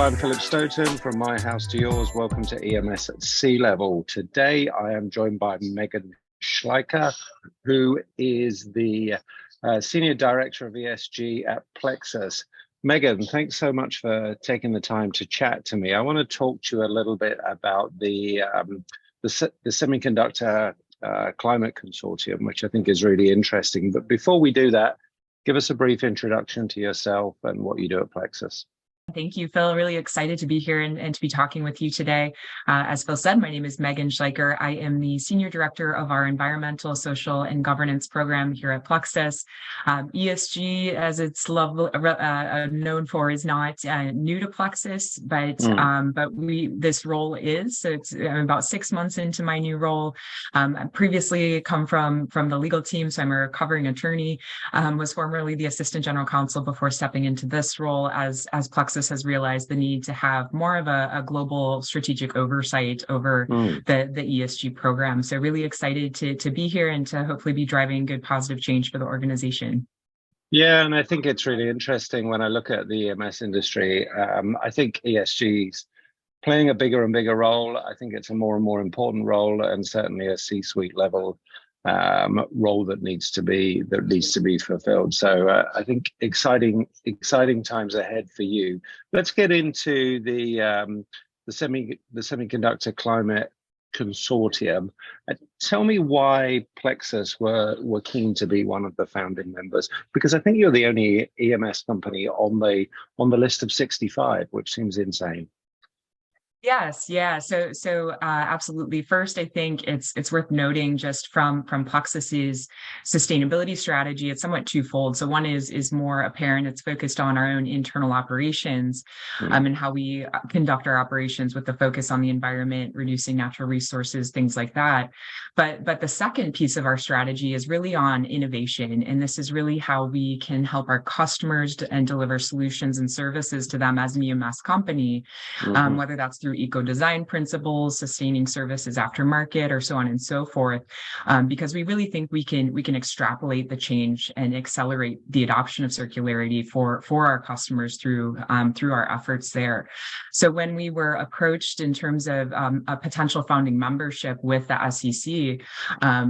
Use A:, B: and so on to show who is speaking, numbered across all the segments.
A: I'm Philip Stoughton from My House to Yours. Welcome to EMS C-Level. Today, I am joined by Megan Schleicher, who is the Senior Director of ESG at Plexus. Megan, thanks so much for taking the time to chat to me. I want to talk to you a little bit about the Semiconductor Climate Consortium, which I think is really interesting. But before we do that, give us a brief introduction to yourself and what you do at Plexus.
B: Thank you, Phil. Really excited to be here and to be talking with you today. As Phil said, my name is Megan Schleicher. I am the Senior Director of our Environmental, Social, and Governance program here at Plexus. ESG, as it's known for, is not new to Plexus, but this role is. So I'm about 6 months into my new role. I previously come from the legal team, so I'm a recovering attorney. Was formerly the Assistant General Counsel before stepping into this role as Plexus has realized the need to have more of a global strategic oversight over the ESG program. So really excited to be here and to hopefully be driving good positive change for the organization.
A: Yeah, and I think it's really interesting when I look at the EMS industry. I think ESG is playing a bigger and bigger role. I think it's a more and more important role, and certainly a C-suite level role that needs to be fulfilled. So I think exciting times ahead for you. Let's get into the Semiconductor Climate Consortium. Tell me why Plexus were keen to be one of the founding members, because I think you're the only EMS company on the list of 65, which seems insane.
B: Yes, yeah. So absolutely. First, I think it's worth noting just from Plexus's sustainability strategy, it's somewhat twofold. So one is more apparent. It's focused on our own internal operations, and how we conduct our operations with the focus on the environment, reducing natural resources, things like that. But the second piece of our strategy is really on innovation, and this is really how we can help our customers and deliver solutions and services to them as an EMS company, whether that's through eco-design principles, sustaining services aftermarket, or so on and so forth, because we really think we can extrapolate the change and accelerate the adoption of circularity for our customers through our efforts there. So when we were approached in terms of a potential founding membership with the SEC,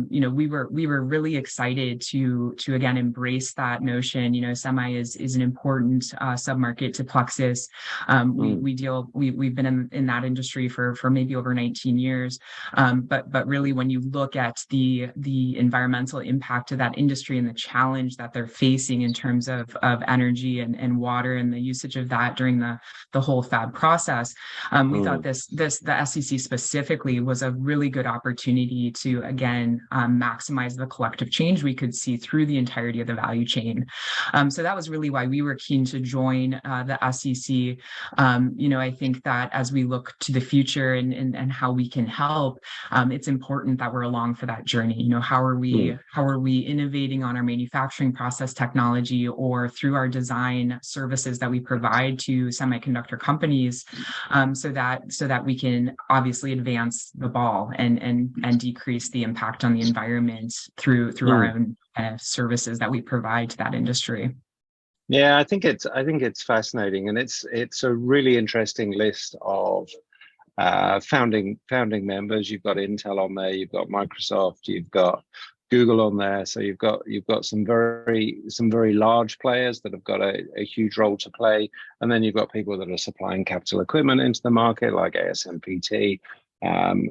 B: we were really excited to again embrace that notion. Semi is an important submarket to Plexus. We've been in that industry for maybe over 19 years. But really, when you look at the environmental impact of that industry and the challenge that they're facing in terms of energy and water and the usage of that during the whole fab process, we thought the SEC specifically was a really good opportunity to again maximize the collective change we could see through the entirety of the value chain. So that was really why we were keen to join the SEC. I think that as we look to the future and how we can help, it's important that we're along for that journey. How are we innovating on our manufacturing process technology or through our design services that we provide to semiconductor companies, so that we can obviously advance the ball and decrease the impact on the environment through our own services that we provide to that industry.
A: Yeah, I think it's fascinating, and it's a really interesting list of founding members. You've got Intel on there, you've got Microsoft, you've got Google on there. So you've got some very large players that have got a huge role to play, and then you've got people that are supplying capital equipment into the market, like ASMPT.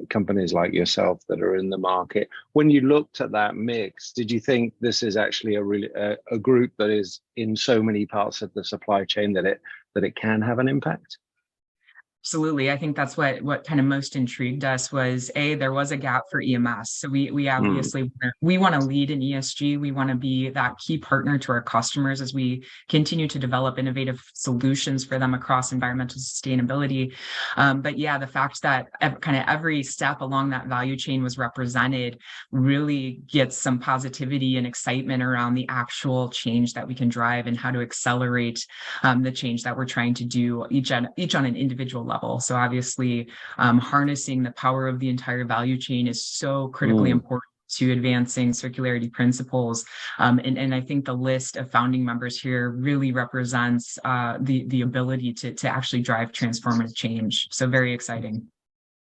A: Companies like yourself that are in the market. When you looked at that mix, did you think this is actually a group that is in so many parts of the supply chain that it can have an impact?
B: Absolutely. I think that's what kind of most intrigued us was there was a gap for EMS. So we obviously we want to lead in ESG. We want to be that key partner to our customers as we continue to develop innovative solutions for them across environmental sustainability. But yeah, the fact that kind of every step along that value chain was represented really gets some positivity and excitement around the actual change that we can drive and how to accelerate the change that we're trying to do each on an individual level. So obviously, harnessing the power of the entire value chain is so critically important to advancing circularity principles. And I think the list of founding members here really represents the ability to actually drive transformative change. So very exciting.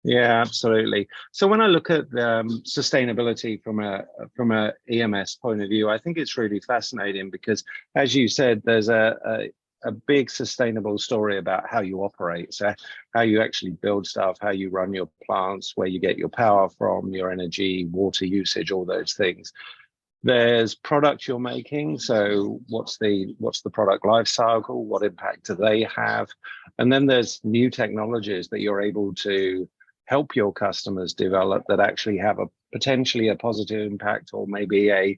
A: Yeah, absolutely. So when I look at sustainability from a EMS point of view, I think it's really fascinating because, as you said, there's a big sustainable story about how you operate. So how you actually build stuff, how you run your plants, where you get your power from, your energy, water usage, all those things. There's product you're making. So what's the product life cycle? What impact do they have? And then there's new technologies that you're able to help your customers develop that actually have a potentially a positive impact, or maybe a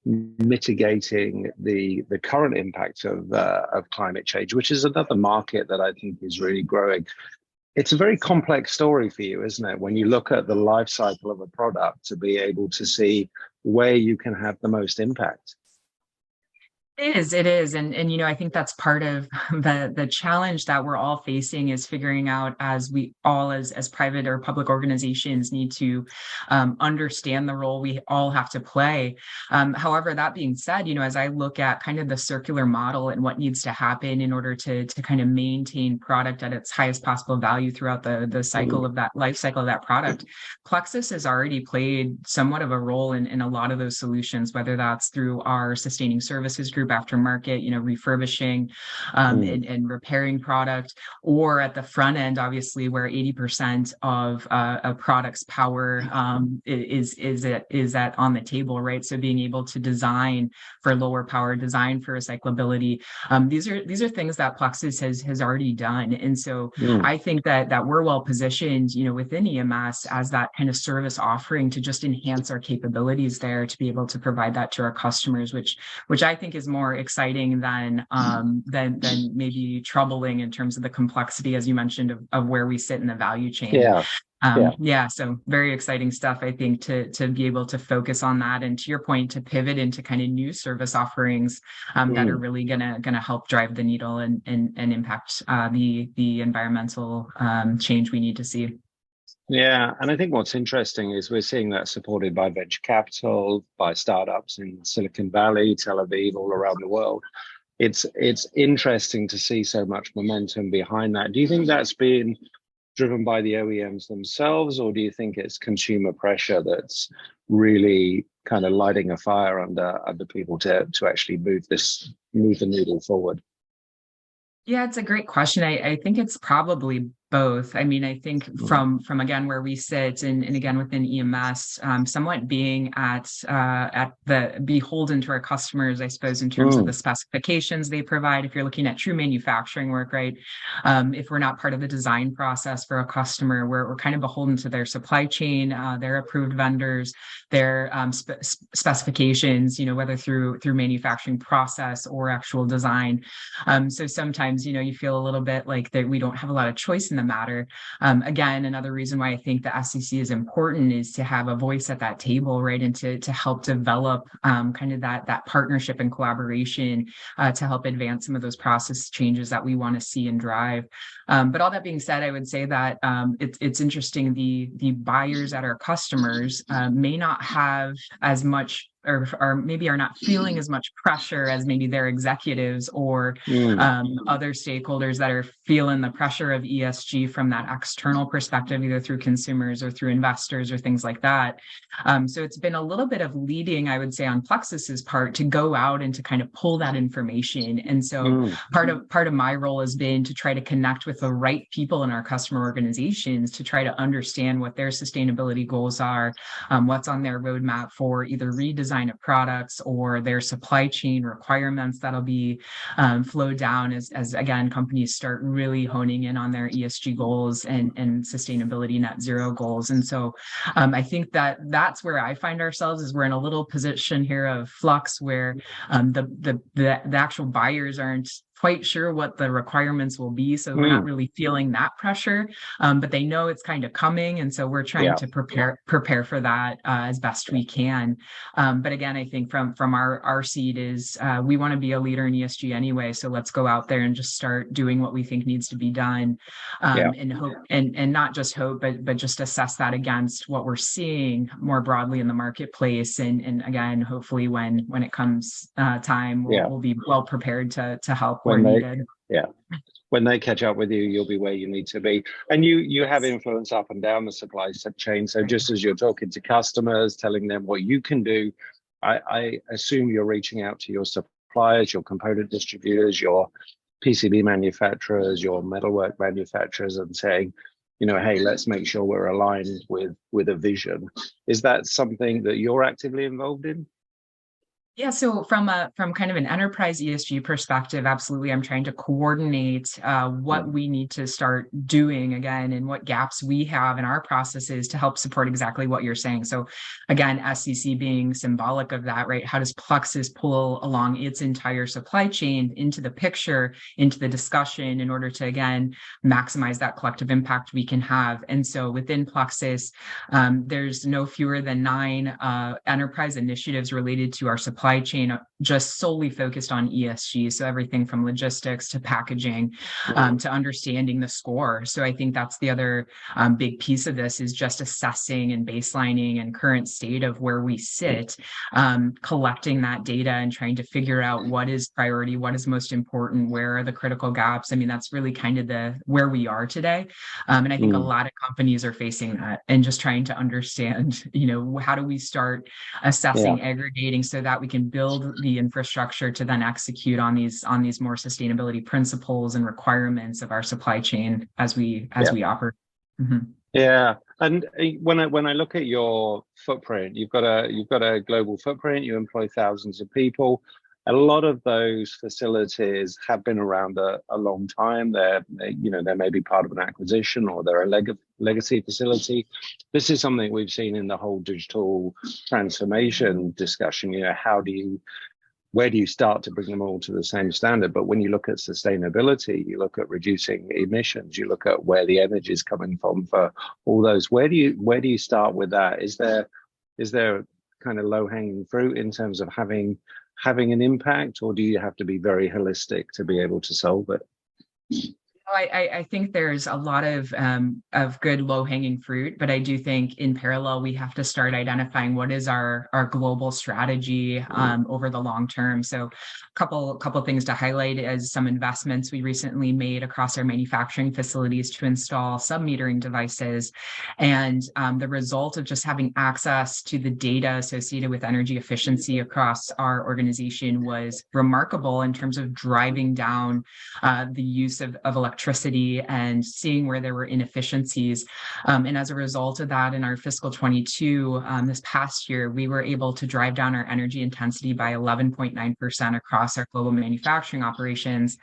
A: mitigating the current impact of climate change, which is another market that I think is really growing. It's a very complex story for you, isn't it? When you look at the life cycle of a product, to be able to see where you can have the most impact.
B: It is. And you know, I think that's part of the challenge that we're all facing, is figuring out, as we all as private or public organizations need to understand the role we all have to play. However, that being said, you know, as I look at kind of the circular model and what needs to happen in order to kind of maintain product at its highest possible value throughout the cycle of that life cycle of that product, Plexus has already played somewhat of a role in a lot of those solutions, whether that's through our sustaining services group, aftermarket, you know, refurbishing and repairing product, or at the front end, obviously, where 80% of a product's power is at on the table, right? So being able to design for lower power, design for recyclability, these are things that Plexus has already done, and so I think that we're well positioned, you know, within EMS as that kind of service offering to just enhance our capabilities there, to be able to provide that to our customers, which I think is more exciting than maybe troubling in terms of the complexity, as you mentioned, of where we sit in the value chain. So very exciting stuff, I think, to be able to focus on that, and to your point, to pivot into kind of new service offerings that are really gonna help drive the needle and impact the environmental change we need to see.
A: Yeah, and I think what's interesting is we're seeing that supported by venture capital, by startups in Silicon Valley, Tel Aviv, all around the world. It's interesting to see so much momentum behind that. Do you think that's been driven by the OEMs themselves, or do you think it's consumer pressure that's really kind of lighting a fire under people to actually move the needle forward?
B: Yeah, it's a great question. I think it's probably both. I mean, I think from again where we sit, and again within EMS, somewhat being at the beholden to our customers, I suppose, in terms of the specifications they provide. If you're looking at true manufacturing work, right? If we're not part of the design process for a customer, we're kind of beholden to their supply chain, their approved vendors, their specifications, you know, whether through manufacturing process or actual design. So sometimes, you know, you feel a little bit like that we don't have a lot of choice in the matter. Again, another reason why I think the SCC is important is to have a voice at that table, right? And to help develop kind of that partnership and collaboration to help advance some of those process changes that we want to see and drive. But all that being said, I would say that it's interesting, the buyers at our customers may not have as much, or maybe are not feeling as much pressure as maybe their executives or other stakeholders that are feeling the pressure of ESG from that external perspective, either through consumers or through investors or things like that. So it's been a little bit of leading, I would say, on Plexus's part to go out and to kind of pull that information. And so part of my role has been to try to connect with the right people in our customer organizations to try to understand what their sustainability goals are, what's on their roadmap for either redesign of products or their supply chain requirements that'll be flowed down as again, companies start really honing in on their ESG goals and sustainability net zero goals. And so I think that's where I find ourselves, is we're in a little position here of flux where the actual buyers aren't quite sure what the requirements will be, so we're not really feeling that pressure, but they know it's kind of coming, and so we're trying to prepare for that as best we can. But again, I think from our seat is we want to be a leader in ESG anyway, so let's go out there and just start doing what we think needs to be done, and hope, and not just hope, but just assess that against what we're seeing more broadly in the marketplace, and again, hopefully when it comes time, we'll be well prepared to help where needed.
A: When they catch up with you, you'll be where you need to be. And you have influence up and down the supply chain. So just as you're talking to customers, telling them what you can do, I assume you're reaching out to your suppliers, your component distributors, your PCB manufacturers, your metalwork manufacturers, and saying, hey, let's make sure we're aligned with a vision. Is that something that you're actively involved in?
B: Yeah, so from kind of an enterprise ESG perspective, absolutely, I'm trying to coordinate what we need to start doing again, and what gaps we have in our processes to help support exactly what you're saying. So again, SCC being symbolic of that, right? How does Plexus pull along its entire supply chain into the picture, into the discussion, in order to, again, maximize that collective impact we can have? And so within Plexus, there's no fewer than 9 enterprise initiatives related to our supply chain, just solely focused on ESG. So everything from logistics to packaging, to understanding the score. So I think that's the other big piece of this, is just assessing and baselining and current state of where we sit, collecting that data and trying to figure out what is priority, what is most important, where are the critical gaps. I mean, that's really kind of where we are today. And I think a lot of companies are facing that, and just trying to understand, how do we start assessing, aggregating, so that we can build the infrastructure to then execute on these more sustainability principles and requirements of our supply chain as we operate.
A: Yeah, and when I look at your footprint, you've got a global footprint. You employ thousands of people. A lot of those facilities have been around a long time. They may be part of an acquisition, or they're a legacy facility. This is something we've seen in the whole digital transformation discussion. Where do you start to bring them all to the same standard? But when you look at sustainability, you look at reducing emissions, you look at where the energy is coming from for all those. Where do you start with that? Is there kind of low-hanging fruit in terms of having an impact, or do you have to be very holistic to be able to solve it?
B: I think there's a lot of good low-hanging fruit, but I do think in parallel we have to start identifying what is our global strategy over the long term. So couple things to highlight as some investments we recently made across our manufacturing facilities to install sub-metering devices, and the result of just having access to the data associated with energy efficiency across our organization was remarkable in terms of driving down the use of electricity and seeing where there were inefficiencies. And as a result of that, in our fiscal 22, this past year, we were able to drive down our energy intensity by 11.9% across our global manufacturing operations,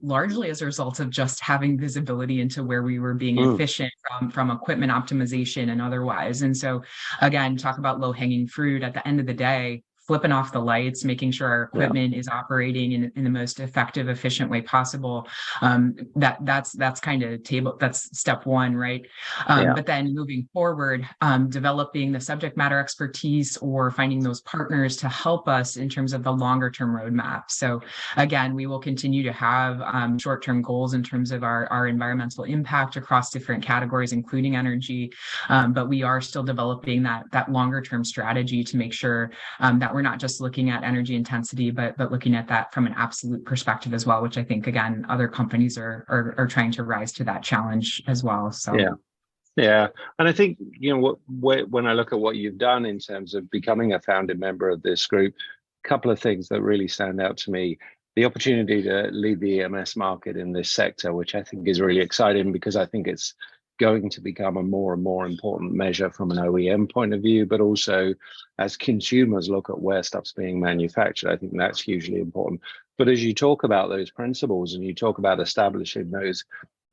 B: largely as a result of just having visibility into where we were being efficient from equipment optimization and otherwise. And so, again, talk about low-hanging fruit. At the end of the day, flipping off the lights, making sure our equipment is operating in the most effective, efficient way possible. That's kind of that's step one, right? But then moving forward, developing the subject matter expertise or finding those partners to help us in terms of the longer term roadmap. So again, we will continue to have short-term goals in terms of our environmental impact across different categories, including energy. But we are still developing that longer term strategy to make sure that we're not just looking at energy intensity, but looking at that from an absolute perspective as well, which I think, again, other companies are trying to rise to that challenge as well. So
A: yeah, and I think when I look at what you've done in terms of becoming a founding member of this group, a couple of things that really stand out to me: the opportunity to lead the EMS market in this sector, which I think is really exciting, because I think it's going to become a more and more important measure from an OEM point of view, but also as consumers look at where stuff's being manufactured. I think that's hugely important. But as you talk about those principles and you talk about establishing those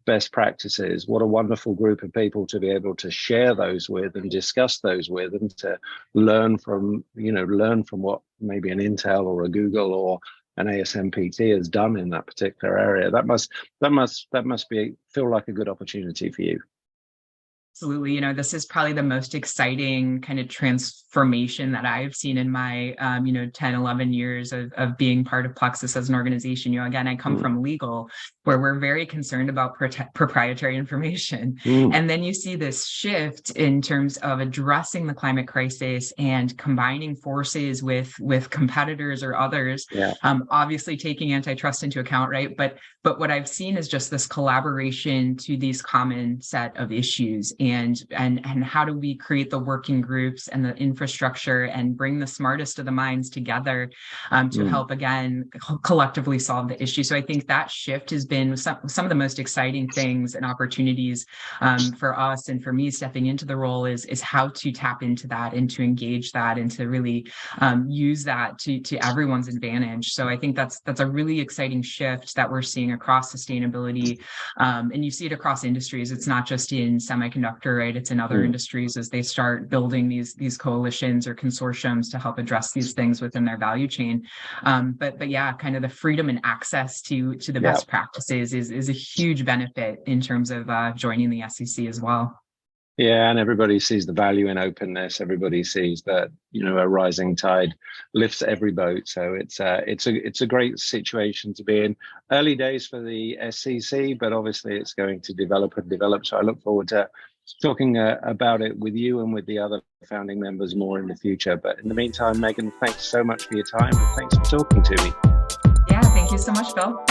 A: best practices, what a wonderful group of people to be able to share those with and discuss those with, and to learn from what maybe an Intel or a Google or and ASMPT has done in that particular area. That must feel like a good opportunity for you.
B: Absolutely. You know, this is probably the most exciting kind of transformation that I've seen in my, 10, 11 years of being part of Plexus as an organization. You know, again, I come from legal, where we're very concerned about proprietary information. And then you see this shift in terms of addressing the climate crisis and combining forces with competitors or others, obviously taking antitrust into account, right? But what I've seen is just this collaboration to these common set of issues. And how do we create the working groups and the infrastructure and bring the smartest of the minds together to help, again, collectively solve the issue. So I think that shift has been some of the most exciting things and opportunities for us and for me stepping into the role is how to tap into that and to engage that and to really use that to everyone's advantage. So I think that's a really exciting shift that we're seeing across sustainability. And you see it across industries. It's not just in semiconductor, right? It's in other industries as they start building these coalitions or consortiums to help address these things within their value chain. But yeah, kind of the freedom and access to the best practices is a huge benefit in terms of joining the SEC as well.
A: Yeah, and everybody sees the value in openness. Everybody sees that, a rising tide lifts every boat. So it's a great situation to be in. Early days for the SEC, but obviously it's going to develop and develop. So I look forward to talking about it with you and with the other founding members more in the future. But in the meantime, Megan, thanks so much for your time and thanks for talking to me.
B: Yeah, thank you so much, Bill.